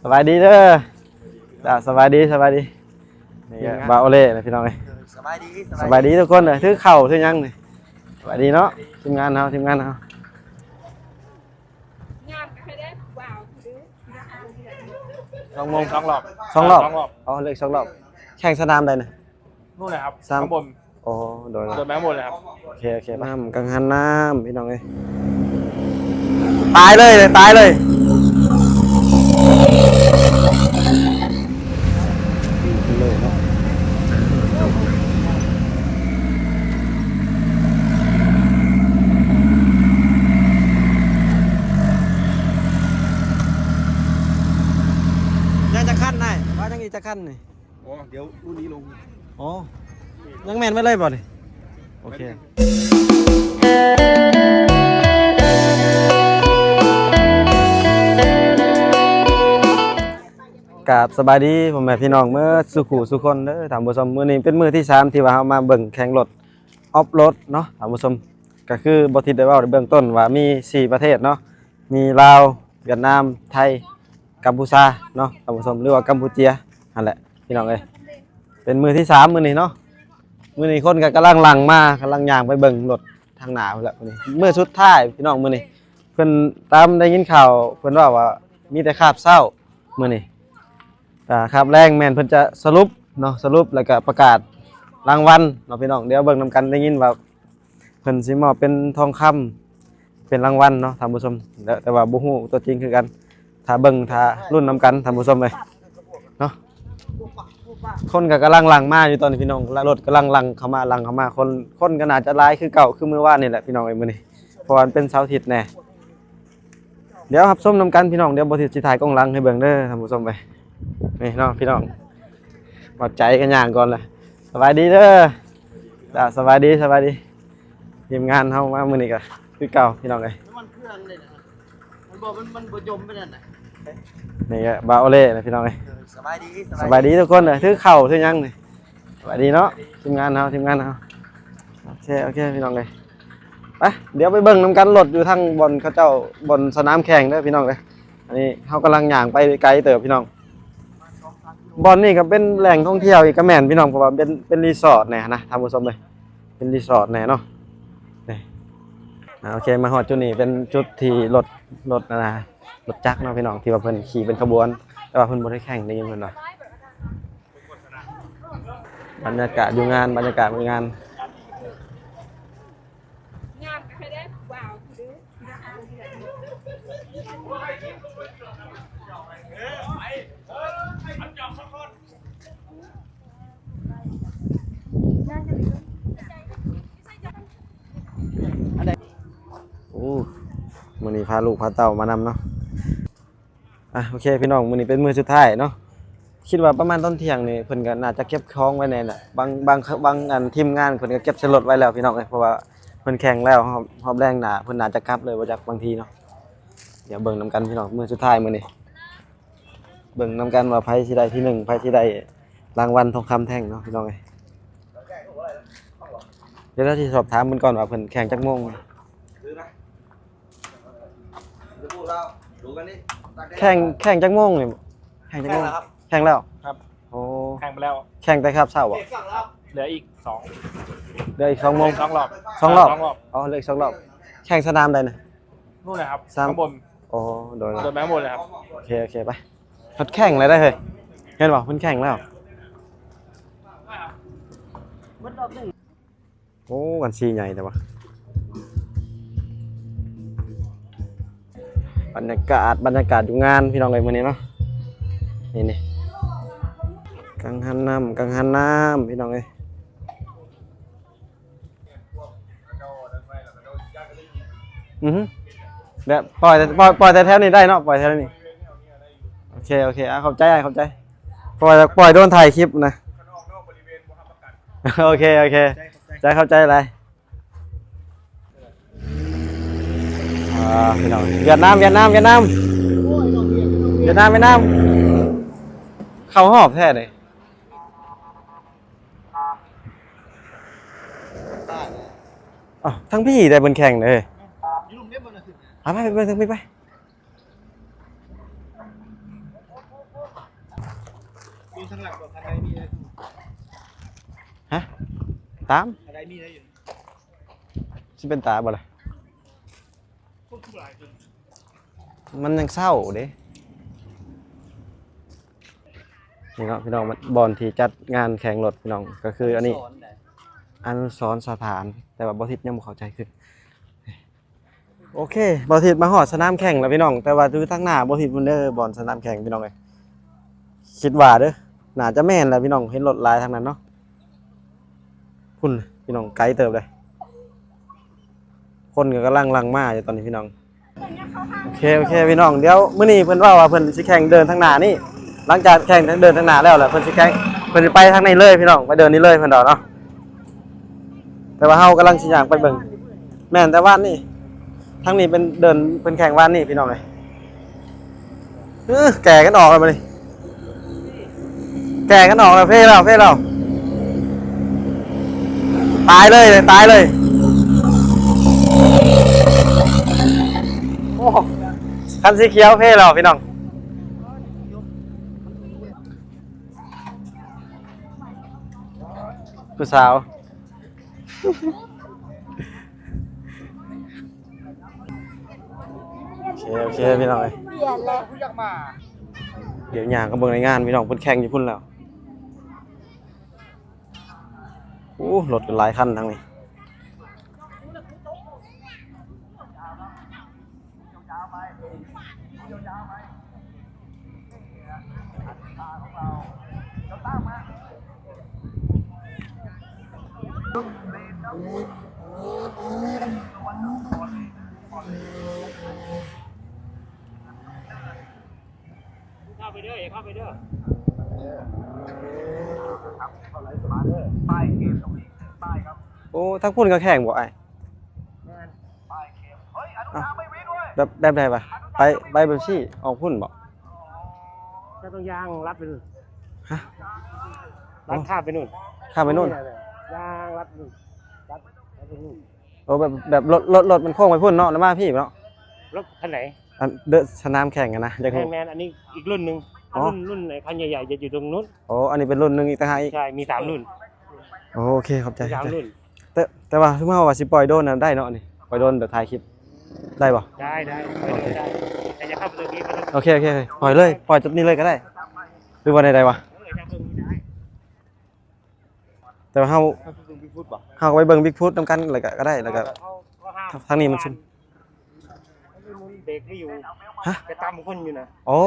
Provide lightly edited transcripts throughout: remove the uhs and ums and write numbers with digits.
สบายดีเด้อจ้าสบายดีนี่บาโอเล่นะพี่น้องเลยสบายดีสบายดีทุกคนเลยถือเข่าถือยังเลยสบายดีเนาะทีมงานเฮางามก็ให้ได้ว้าวดู2 โมง 2 รอบ 2 รอบ 2 รอบอ๋อเลิก2 รอบแข่งสนามใดนะ นู่นเลยครับ สาม ข้างบน โอ้โดย โดนแบงค์บนเลยครับ โอเคน้ำกังหันน้ำพี่น้องเลยตายเลยเลยเนาะยังจะขั้นได้ว่ายังอีกจะขั้นนี่ โอ้เดี๋ยวรุ่นนี้ลง อ๋อยังแมนไว้เลยบ่ดิโอเคกับสบายดีผมแม่พี่น้องเมื่อสุขุสุคนเด้อถามผู้ชมมื้อนี้เป็นมื้อที่3ที่ว่าเฮามาเบิ่งแข่งรถออฟโรดเนาะถามผู้ชมก็คือบ่ทิดได้เว้าในเบื้องต้นว่ามี4ประเทศเนาะมีลาวเวียดนามไทยกัมพูชาเนาะถามผู้ชมหรือว่ากัมพูเชียนั่นแหละพี่น้องเอ้ยเป็นมื้อที่3มื้อนี้เนาะมื้อนี้คนก็กำลังหลั่งมากำลังย่างไปเบิ่งรถทางหน้าพุ่นแหละมื้อนี้มื้อสุดท้ายพี่น้องมื้อนี้เพิ่นตามได้ยินข่าวเพิ่นว่ามีแต่คาบเช้ามื้อนี้ครับแรงแม่นเพิ่นจะสรุปเนาะสรุปแล้วก็ประกาศรางวัลเนาะพี่น้องเดี๋ยวเบิ่งนำกันได้ยินว่าเพิ่นสิมอบเป็นทองคำเป็นรางวัลเนาะท่านผู้ชมแต่ว่าบ่ฮู้ตัวจริงคือกันถ้าเบิ่งถ้ารุ่นนำกันท่านผู้ชมเลยเนาะคนก็กำลังหลั่งมาอยู่ตอนนี้พี่น้องรถกำลังหลั่งเข้ามาคนก็น่าจะหลายคือเก่าคือมื้อวานนี่แหละพี่น้องเอ้ยมื้อนี้เพราะว่ามันเป็นเสาร์อาทิตย์แน่เดี๋ยวรับชมนำกันพี่น้องเดี๋ยวบ่สิถ่ายกล้องหลังให้เบิ่งเด้อท่านผู้ชมไปนี่น้องพี่น้องมาใจกันอย่างก่อนเลยสบายดีเด้อจ้าสบายดีทีมงานเฮามามื้อนี้ก็คือเก่าพี่น้องเอ้ย มันเครื่องเลยนะมันบ่จมไปนั่นน่ะ นี่ก็บาโอเล่นะพี่น้องเอ้ย สบายดี สบายดีทุกคนเลยถือเข่าถือยังนี่สบายดีเนาะทีมงานเฮาโอเคพี่น้องเอ้ยไปเดี๋ยวไปเบิ่งนำกันรถอยู่ทางบนเขาเจ้าบนสนามแข่งเด้อพี่น้องเอ้ยอันนี้เฮากำลังย่างไปไกลเติบพี่น้องบอนนี่ก็เป็นแหล่งท่องเที่ยวอีกก็แม่นพี่น้องเพราะว่าเป็นรีสอร์ทแน่นะท่านผู้ชมเลยเป็นรีสอร์ทแน่เนาะนี่โอเคมาฮอดจุดนี้เป็นจุดที่รถรถจักรเนาะพี่น้องที่ว่าเพิ่นขี่เป็นขบวนแต่ว่าเพิ่นบ่ได้แข่งได้ยินเพิ่นว่าบรรยากาศอยู่งานงามก็ให้ได้ว้าวดูโอ้มื้อนี้พาลูกพาเต้ามานำเนาะโอเคพี่น้องมื้อนี้เป็นมื้อสุดท้ายเนาะคิดว่าประมาณตอนเที่ยงนี่เพิ่นก็น่าจะเก็บของไว้แน่น่ะบางอันทีมงานเพิ่นก็เก็บใส่รถไว้แล้วพี่น้องเอ้ยเพราะว่าเพิ่นแข่งแล้วรอบแรงหน้าเพิ่นน่าจะกลับเลยบ่จักบางทีเนาะเดี๋ยวเบิ่งนำกันพี่น้องมื้อสุดท้ายมื้อนี้เบิ่งนำกันว่าไผสิได้ที่1ไผสิได้รางวัลทองคำแท่งเนาะพี่น้องเอ้ยเดี๋ยวเราสิสอบถามเพิ่นก่อนว่าเพิ่นแข่งจักโมงแข่งจักโมงนี่แข่งจักโมงแข่งแล้วครับโอ้ แข่งไปแล้ว แข่งแต่ครับเช้าบ่ เหลืออีก เดี๋ยวอีก2 โมง 2 รอบ 2 รอบ 2 รอบอ๋อเหลืออีก2 รอบแข่งสนามใดนะ นู่นเลยครับ สาม ข้างบน โอ้โดน โดนแบงค์บนเลยครับ โอเคไปรถแข่งอะไรได้เฮ้ยเห็นบ่เพิ่นแข่งแล้วโอ้วันซีใหญ่แต่ว่าบรรยากาศอยู่งานพี่น้องเอ้ยมื้อนี้เนาะนี่กังหันน้ำพี่น้องเอ้ยเดี๋ยวปล่อยแต่แถวนี้ได้เนาะปล่อยแถวนี้โอเคเข้าใจปล่อยโดนถ่ายคลิปนะโอเคใจเข้าใจอะไรพี่น้องเวียดนามเข้าหอบแท้เลยทั้งพี่ได้บนแข่งเลยไป มีทั้งหลักกับทันใดมีเลย ฮะตาม ทันใดมีเลยอยู่ สิเป็นตาบ่ล่ะ พวกทุกหลายจน มันยังเศร้าเด้นี่เนาะพี่น้องมันบอลที่จัดงานแข่งรถพี่น้องก็คืออันนี้อนุสรณ์สถานแต่ว่าบ่ทิศยังบ่เข้าใจคือโอเคบ่ทิศมาฮอดสนามแข่งแล้วพี่น้องแต่ว่าดูทางหน้าบ่ทิศพุ่นเด้อบอลสนามแข่งพี่น้องเอ้ยคิดว่าเด้อน่าจะแม่นแหละพี่น้องเห็นรถหลายทางนั้นเนาะพุ่นพี่น้องไกลเติบเลยคนก็กำลังลังมาอยู่ตอนนี้พี่น้องโอเคพี่น้องเดี๋ยวมื้อนี้เพิ่นว่าเพิ่นสิแข่งเดินทางหน้านี่หลังจากแข่งเดินทางหน้าแล้วแหละเพิ่นสิแข่งเพิ่นสิไปทางนี้เลยพี่น้องไปเดินนี่เลยเพิ่นดอกเนาะแต่ว่าเฮากำลังสิย่างไปเบิ่งแม่นแต่ว่านนี่ทางนี้เป็นเดินเป็นแข่งว่านนี่พี่น้องเอ้ยแก่กันออกแล้วบัดนี้แก่กันออกแล้วเพ่แล้วตายเลยโอ้คันสีเขียวเพ่แล้วพี่น้องผู้สาวโอเคพี่น้องเอ้ย เปลี่ยนแล้ว ผู้ยักมา เดี๋ยวย่างก็เบิ่งในงานพี่น้องเพิ่นแข่งอยู่พุ่นแล้วโอ้รถกันหลายคันทั้งนี้เข้าไปเด้ออย่าเข้าไปเด้อ โอ้ทั้งพุ่นก็แข่งบ่ไอ้แบบใดปะไปแบบซี่ออกพุ่นบ่ ก็ต้องย่างรัดไปนู่น ฮะ รัดข้ามไปนู่น ข้ามไปนู่น ย่างรัดนู่นรัดไปนู่น โอ้แบบรถมันโค้งไปพุ่นเนาะแล้วมาพี่เนาะ รถคันไหน อันเดอะสนามแข่งกันนะจะ แมนแมนอันนี้อีกรุ่นหนึ่ง อ๋อ รุ่นไหนคันใหญ่ๆจะอยู่ตรงนู้น โอ้อันนี้เป็นรุ่นหนึงอีกต่างหากอีก ใช่มี3 รุ่น โอเคขอบใจ มี3 รุ่น แต่ว่าถ้าว่าสิปล่อยโดรนน่ะได้เนาะนี่ปล่อยโดรนแบบถ่ายคลิปได้บ่ ได้ได้แต่จะเข้าไปตรงนี้ก็ต้อง โอเคปล่อยเลยปล่อยจุดนี้เลยก็ได้หรือว่าใดๆวะ จะตรงนี้ได้ แต่ว่าเฮา ถ้าคุณพี่พูดบอก เฮาก็ไปเบิ่งบิ๊กฟุตนำกันแล้วก็ได้แล้วก็ เขาห้าม ทางนี้มันซุ่ม เบรกให้อยู่ ฮะ ไปตามคนอยู่นะ โอ้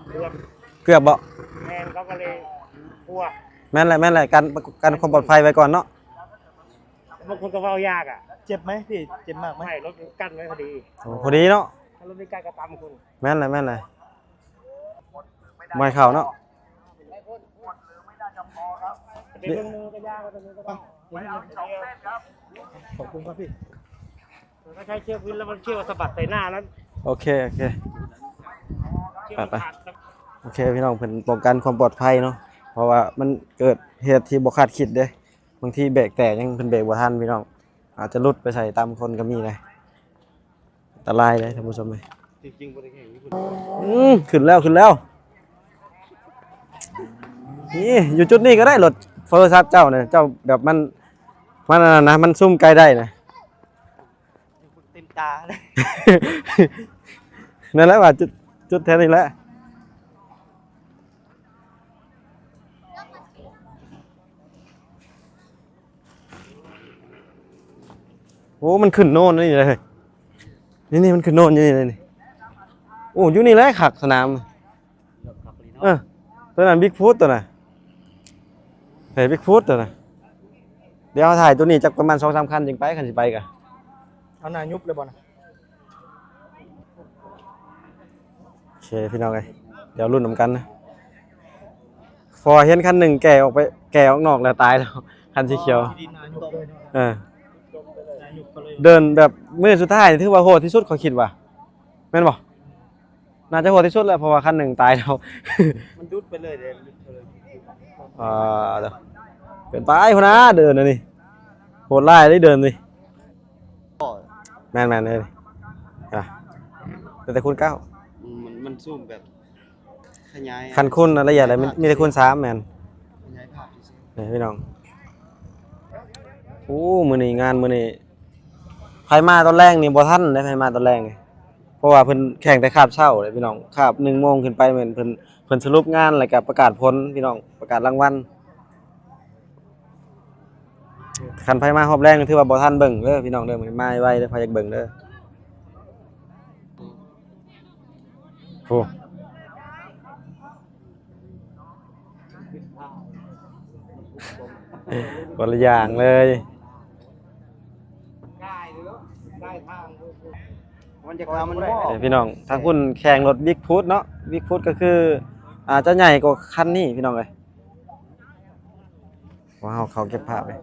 เรือ เกือบบ่ แมนเขาก็เลยกลัว แม่นแหละกันความปลอดภัยไว้ก่อนเนาะ บางคนก็เฝ้ายากอ่ะ เจ็บไหมพี่เจ็บมากไหม ไม่รถกั้นไว้พอดี โอ้พอดีเนาะ ถ้ารถไม่กั้นก็ตามคน แม่นเลยไม่เข้าเนาะ ไปเบิ่งมือก็ยากก็ตรงนี้ก็ต้อง ขอบคุณครับพี่ ก็ใช้เชือกวินแล้วมันเชือกสะบัดใส่หน้าแล้ว โอเค เชือกมันขาด โอเคพี่น้องเพิ่นป้องกันความปลอดภัยเนาะเพราะว่ามันเกิดเหตุที่บ่คาดคิดเด้บางทีเบรกแตกยังเพิ่นเบรกบ่ทันพี่น้องอาจจะหลุดไปใส่ตามคนก็มีเลยอันตรายเลยท่านผู้ชมเอ้ย จริงๆบริเวณนี้คุณ ขึ้นแล้วนี่อยู่จุดนี้ก็ได้รถโทรศัพท์เจ้าเนี่ยเจ้าแบบมันอันนั้นนะมันซุ่มไกลได้นะ เต็มตาเลย นั่นแหละว่าจุดแท้นี่แหละโอ้มันขึ้นโน่นนี่เลยนี่มันขึ้นโน่นอยู่นี่เลยนี่โอ้อยู่นี่แหละขักสนามตัวนั้นบิ๊กฟุตตัวน่ะเฮ้ยบิ๊กฟุตตัวน่ะเดี๋ยวถ่ายตัวนี้จากประมาณ2-3 คันจึงไปคันสิไปกะ เอาหน้ายุบเลยบอลนะ โอเคพี่น้องไงเดี๋ยวรุ่นนำกันนะฟอร์เห็นคันหนึ่งแก่ออกนอกแล้วตายแล้วคันสีเขียว ดีหน้ายุบเลย เออ หน้ายุบไปเลย เดินแบบมือสุดท้ายนี่ถือว่าโหดที่สุดเขาคิดว่าแม่นบ่น่าจะโหดที่สุดแล้วเพราะว่าคันหนึ่งตายแล้ว มันยุบไปเลยเดี๋ยวยุบไปเลย เดี๋ยวเป็นไปคนนะเดินนะนี่โหดไล่ได้เดินนี่แม่นเลยอ่ะแต่คุณก้าว มันซุ่มแบบ ขยาย คันคุณละเอียดอะไรมีแต่คุณ3แม่น ขยายภาพเฉย นี่พี่น้องโอ้มื้อนี้งานมื้อนี้ไผมาตอนแรกนี่บ่ทันได้ไผมาตอนแรกนี่เพราะว่าเพิ่นแข่งแต่คาบเช้าเลยพี่น้องคาบ1 โมงขึ้นไปเหมือนเพิ่นสรุปงานแล้วก็ประกาศผลพี่น้องประกาศรางวัลคันไผมารอบแรกนี่ถือว่าบ่ทันเบิ่งเด้อพี่น้องเด้อมื้อนี้มาไวเด้อไผอยากเบิ่งเด้อโอ้คนละอย่างเลย มันจะกลายมันบ่ พี่น้องทางคุณแข่งรถบิ๊กฟูดเนาะบิ๊กฟูดก็คือจะใหญ่กว่าคันนี้พี่น้องเลยว้าวเขาเก็บภาพเลย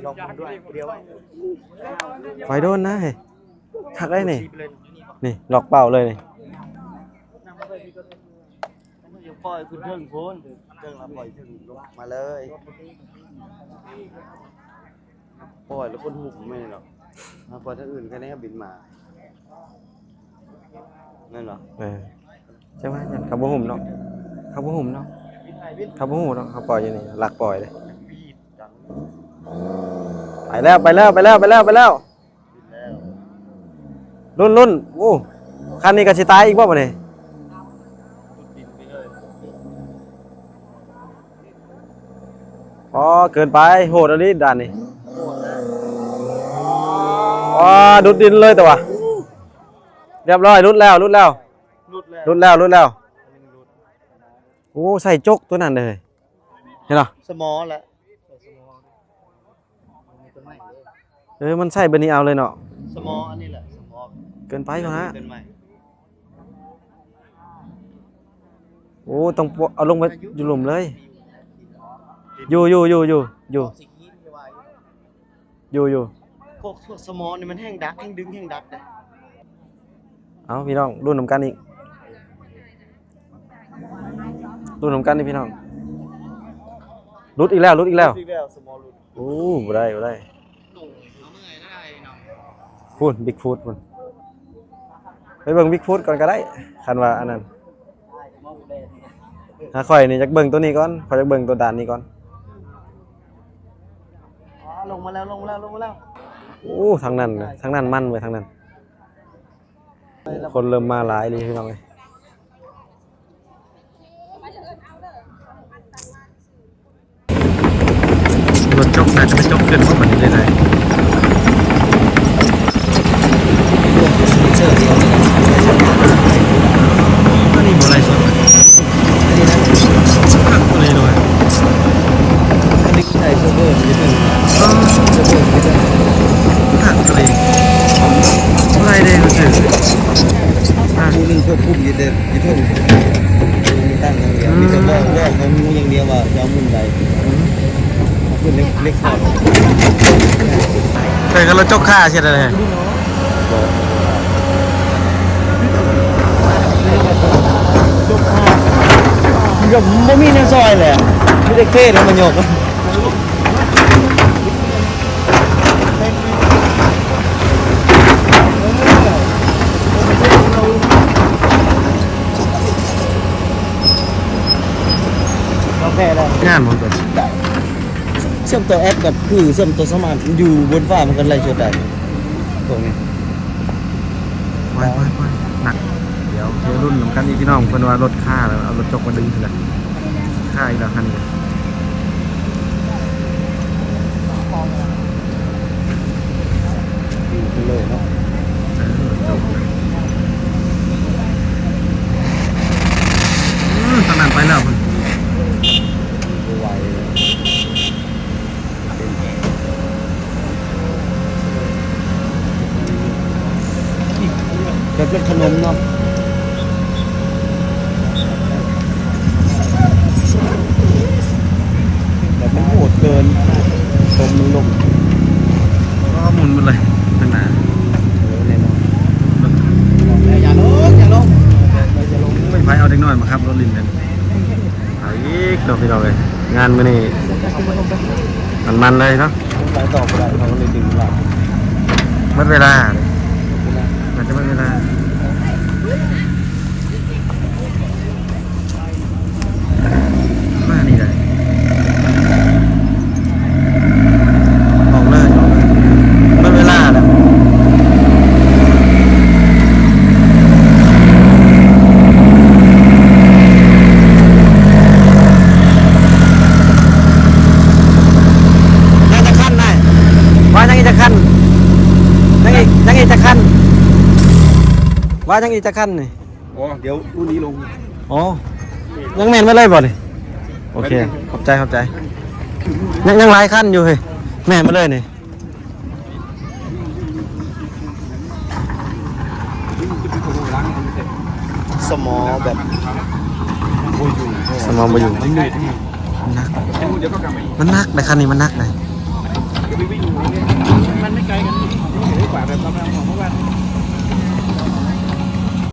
ลองด้วยเดียวไว้ ไฟโดนนะเฮ้ยคักได้นี่นี่ล็อกเป่าเลยนี่ อย่าปล่อยขึ้นเทิงโพ้นเทิงละปล่อยถึงลงมาเลยปล่อยแล้วคนหุบไม่หรอกมาปล่อยท่านอื่นแค่นี้บินมานั่นเหรอ ใช่ไหมเนี่ยขับบุหุ่มเนาะขับบุหุ่มเนาะขับบุหุ่มเนาะเขาปล่อยอยู่นี่หลักปล่อยเลยไปแล้วไปแล้วไปแล้วไปแล้วไปแล้วรุ่นโอ้คันนี้ก็สิตายอีกบ่บ่เนี่ยอ๋อเกินไปโหดอะไรด่านนี่อ๋อดุดดินเลยแต่ว่าเรียบร้อยรุดแล้วโอ้ใส่จกตัวนั้นเลยเห็นเหรอ สมอแหละ มันใส่เบอร์นี้เอาเลยเนาะ สมออันนี้แหละสมอ เกินไปก่อนฮะ เกินไป โอ้ต้องเอาลงไปอยู่หลุมเลยอยู่พวกสมอนี่มันแห้งดักแห้งดึงแห้งดักนะ เอาพี่น้องรุ่นน้ำกันอีกรุ่นน้ำกันนี่พี่น้องรุดอีกแล้ว สมอหลุด โอ้บ่ได้พูดบิ๊กฟูดพูดไปเบิ่งบิ๊กฟูดก่อนก็ได้คันว่าอันนั้นถ้าข่อยนี่จักเบิ่งตัวนี้ก่อนข่อยจักเบิ่งตัวด่านนี้ก่อน ลงมาแล้ว โอ้ทางนั้นมันเว้ยทางนั้นคนเริ่มมาหลายเลยพี่น้องเอ้ยรถจกน่าจะเป็นจกขึ้นเพราะมันได้ไหนอันนี้บ่ไรสดอันนี้ด้วย อันนี้ใส่เซอร์เวอร์นิดนึง ถักอะไรอะไรเด้อคือ ผู้นึงควบคุมอยู่เดิมอยู่ทุ่งมีตั้งอย่างเดียวมีแต่บอกเขามูอย่างเดียวว่าจะเอามุมใดมุมเล็กๆก่อน เคยกันรถจกค่าใช่ไหม กับบ่มีในซอยเลยไม่ได้เท่แล้วมันโยกเราแพ้แล้ว งานมันเป็น เชื่อมตัวแอปกับคือเชื่อมตัวสมาร์ทอยู่บนฟ้ามันกันไรชดได้ตรงนี้ ไปหนักเดี๋ยวเชื่อรุ่นเหมือนกันอีกพี่น้องเพิ่นว่ารถค่าแล้วเอารถจกมาดึงเถอะค่าอีกแล้วคันนี้เลยเนาะ ขนาดไปแล้วมัน ไวแบบเป็นขนมเนาะแบบมันโหดเกินตมลง ก็หมุนหมดเลยเป็นหนา แน่นอนอย่าลงไม่ไปเอาเด็กน้อยมาครับรถลินกันเอาอีกเราพี่น้องเลยงานมื้อนี้มันเลยเนาะ ไปต่อไปได้เขาก็เลยดึงเรา หมดเวลามันจะหมดเวลา ว่ายังอีกจะขั้นนี่ อ๋อเดี๋ยวรุ่นนี้ลง อ๋อยังแม่นไม่เลยบ่นี่โอเคขอบใจยังหลายขั้นอยู่เฮ้ยแม่นมาเลยนี่ สมอแบบโบอยู่ สมองบ่อยู่ มันเหนื่อย มันนักมันนักในคันนี้มันนักเลย มันไม่ไกลกันนี่เห็นได้กว่าแบบประมาณของเมื่อวาน